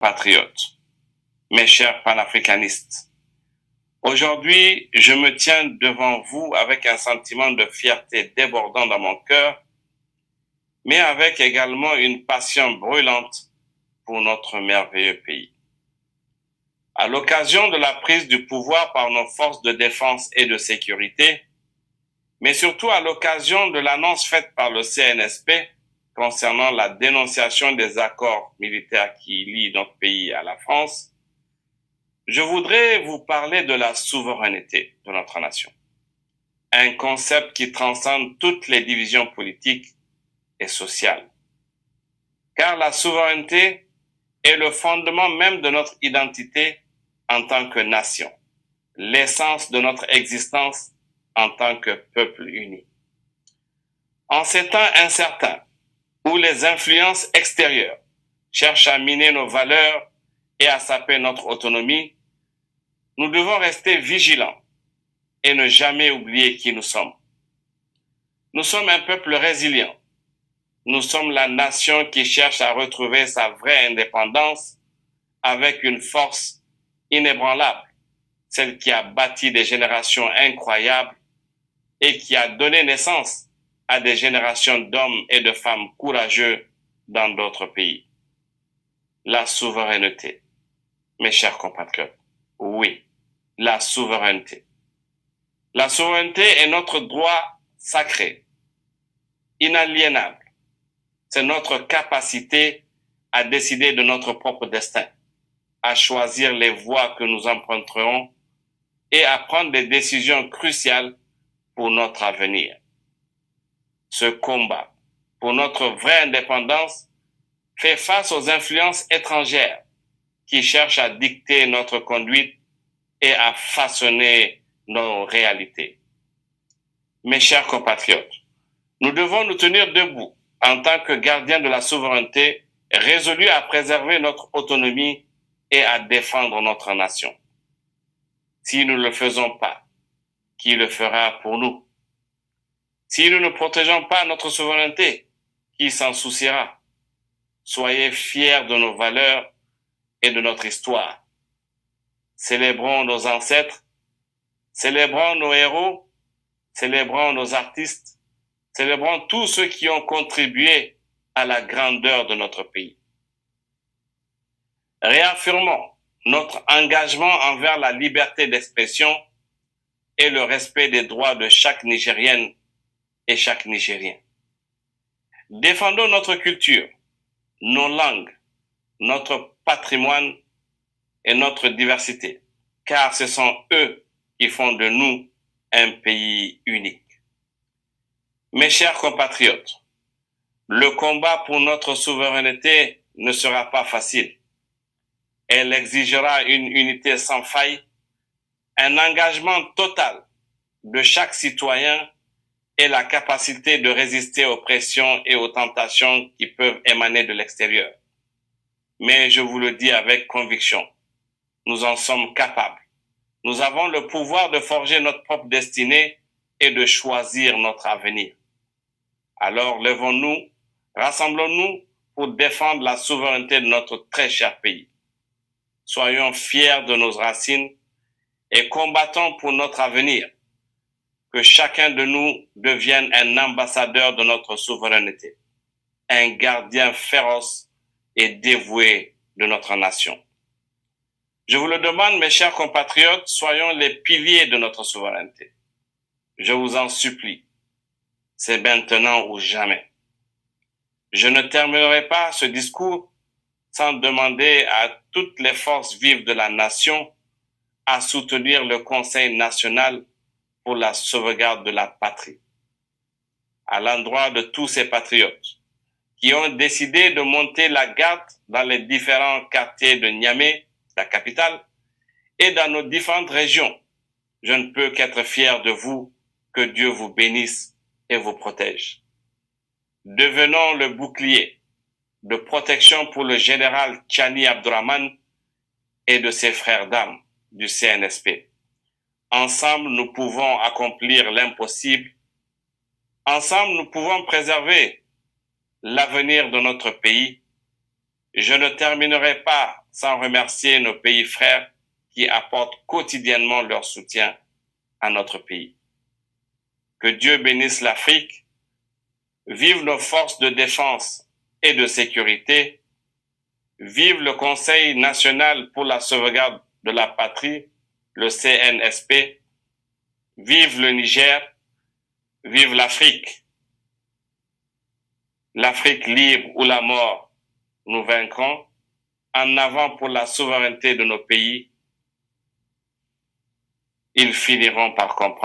patriotes, mes chers panafricanistes, aujourd'hui, je me tiens devant vous avec un sentiment de fierté débordant dans mon cœur, mais avec également une passion brûlante pour notre merveilleux pays. À l'occasion de la prise du pouvoir par nos forces de défense et de sécurité, mais surtout à l'occasion de l'annonce faite par le CNSP concernant la dénonciation des accords militaires qui lient notre pays à la France, je voudrais vous parler de la souveraineté de notre nation. Un concept qui transcende toutes les divisions politiques et sociales. Car la souveraineté est le fondement même de notre identité en tant que nation, l'essence de notre existence en tant que peuple uni. En ces temps incertains, où les influences extérieures cherchent à miner nos valeurs et à saper notre autonomie, nous devons rester vigilants et ne jamais oublier qui nous sommes. Nous sommes un peuple résilient. Nous sommes la nation qui cherche à retrouver sa vraie indépendance avec une force inébranlable, celle qui a bâti des générations incroyables et qui a donné naissance à des générations d'hommes et de femmes courageux dans d'autres pays. La souveraineté, mes chers compatriotes, oui, la souveraineté. La souveraineté est notre droit sacré, inaliénable. C'est notre capacité à décider de notre propre destin, à choisir les voies que nous emprunterons et à prendre des décisions cruciales pour notre avenir. Ce combat pour notre vraie indépendance fait face aux influences étrangères qui cherchent à dicter notre conduite et à façonner nos réalités. Mes chers compatriotes, nous devons nous tenir debout en tant que gardiens de la souveraineté, résolus à préserver notre autonomie et à défendre notre nation. Si nous ne le faisons pas, qui le fera pour nous? Si nous ne protégeons pas notre souveraineté, qui s'en souciera? Soyez fiers de nos valeurs et de notre histoire. Célébrons nos ancêtres, célébrons nos héros, célébrons nos artistes, célébrons tous ceux qui ont contribué à la grandeur de notre pays. Réaffirmons notre engagement envers la liberté d'expression et le respect des droits de chaque Nigérienne et chaque Nigérien. Défendons notre culture, nos langues, notre patrimoine et notre diversité, car ce sont eux qui font de nous un pays unique. Mes chers compatriotes, le combat pour notre souveraineté ne sera pas facile. Elle exigera une unité sans faille, un engagement total de chaque citoyen et la capacité de résister aux pressions et aux tentations qui peuvent émaner de l'extérieur. Mais je vous le dis avec conviction, nous en sommes capables. Nous avons le pouvoir de forger notre propre destinée et de choisir notre avenir. Alors levons-nous, rassemblons-nous pour défendre la souveraineté de notre très cher pays. Soyons fiers de nos racines et combattons pour notre avenir. Que chacun de nous devienne un ambassadeur de notre souveraineté, un gardien féroce et dévoué de notre nation. Je vous le demande, mes chers compatriotes, soyons les piliers de notre souveraineté. Je vous en supplie, c'est maintenant ou jamais. Je ne terminerai pas ce discours sans demander à toutes les forces vives de la nation à soutenir le Conseil national pour la sauvegarde de la patrie. À l'endroit de tous ces patriotes qui ont décidé de monter la garde dans les différents quartiers de Niamey, la capitale, et dans nos différentes régions, je ne peux qu'être fier de vous, que Dieu vous bénisse et vous protège. Devenons le bouclier de protection pour le général Tchani Abdourahmane et de ses frères d'armes du CNSP. Ensemble, nous pouvons accomplir l'impossible. Ensemble, nous pouvons préserver l'avenir de notre pays. Je ne terminerai pas sans remercier nos pays frères qui apportent quotidiennement leur soutien à notre pays. Que Dieu bénisse l'Afrique. Vive nos forces de défense et de sécurité. Vive le Conseil national pour la sauvegarde de la patrie, le CNSP. Vive le Niger. Vive l'Afrique. L'Afrique libre ou la mort, nous vaincrons. En avant pour la souveraineté de nos pays. Ils finiront par comprendre.